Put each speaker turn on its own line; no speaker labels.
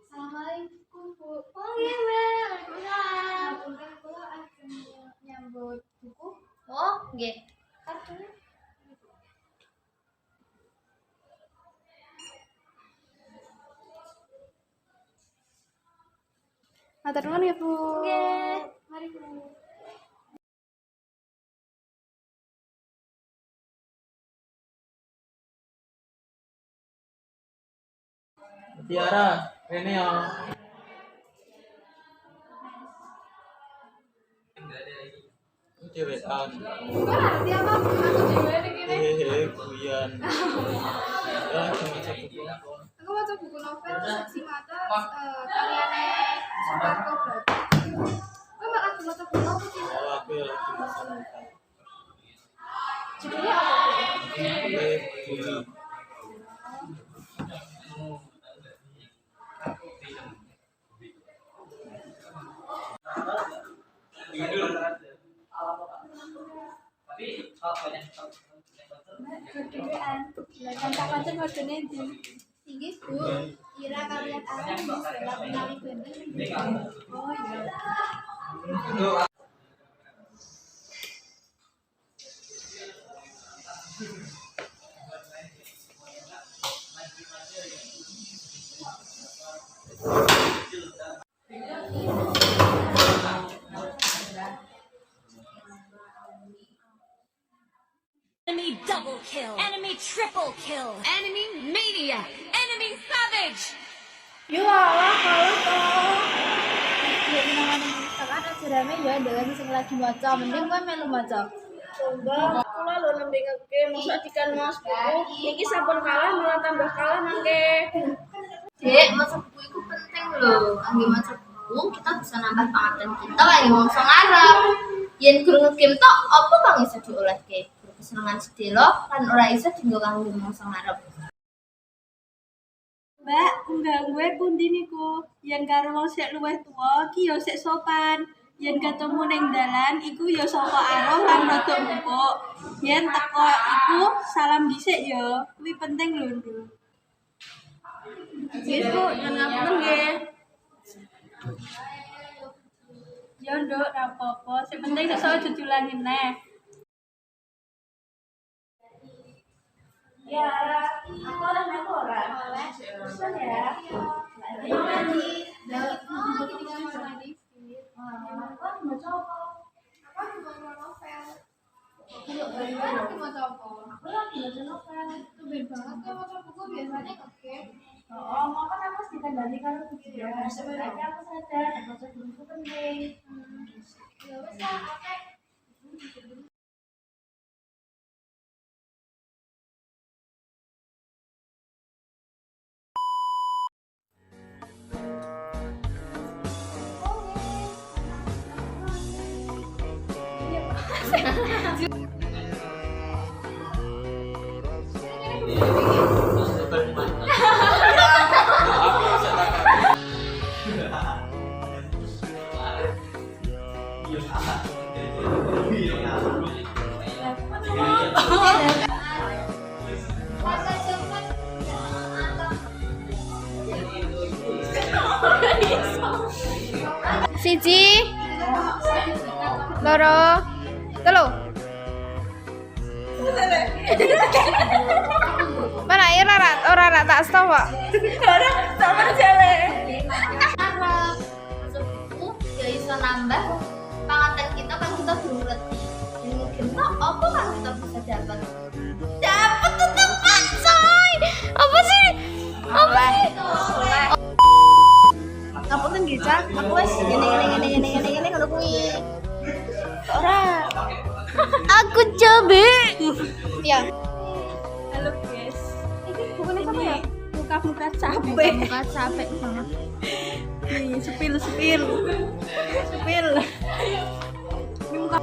Assalamualaikum Bu. Oh iya Mbak. Waalaikumsalam. Punten kula ajeng nyambut buku. Oh, nggih. Kartune.
Matur nuwun ya, Bu.
Nggih. Mari Bu.
Tiara, ini ya. Cewekan.
Ngerti apa? Aku dhewe iki.
Hehe, Buyan. Ya, cuma satu buku.
Aku baca buku novel seksi mata karyane Suparto Brata. Kok malah aku baca buku novel sih?
Oh, aku ya lagi bisa nonton.
Judulnya apa Bu?
Bumi.
Kedewean. Lah kanca pancen modene ndi? Inggih Bu. Ira kalian arep istilah menawi bener. Oh iya.
Enemy double kill. Enemy triple kill. Enemy maniac. Enemy savage.
Yo alah kalah toh. Ya menangan tekan ajarane ya ndelok sing lagi maca, mending kowe melu maca.
Coba kula lho nembe ngegame mosok dikan Mas buku. Niki sampun kalah malah tambah kalah mangke.
Dek, maca buku itu penting loh. Angge maca buku kita bisa nambah pengetahuan kita lah yang mongso ngarep. Yen guru ngegame tok apa kang iso diolehke? Kesenengan sedelo lan ora iso dienggo kanggo mongso ngarep.
Mbak, enggak gue pundi niku. Yen karo wong sik luwih tuwa ki yo sik sopan. Yen ketemu ning dalan iku yo saka arah lan rada empuk. Yen teko iku salam dhisik yo. Kuwi penting lho, Nduk. Nggih, Bu, nyen ngapunten nggih. Yo, Nduk, ora apa-apa. Sing penting sesuk aja diulangi neh. Ya, aku oleh aku ora. Pesan ya. Nanti dapat Oh, mau kan aku ditandani kalau ujian. Sebenarnya aku sadar, baca buku itu penting. Ya wes lah, oke.
Siji, loro, telu. Mana ya ora tak stop kok.
Ora sama jale.
Masuk buku ya iso nambah pengetahuan kita kan kita belum ngerti. Dan mungkin apa kan kita bisa dapat? Dapat teman coy. Apa sih? Apa sih?
Ngapunten nggih, Cak. Aku wis ngene ngono kuwi. Ora.
Aku coba. Ya.
Halo, guys. Ini bukannya apa ya? Muka-muka capek.
Muka capek banget.
Nih, sepil. Ini muka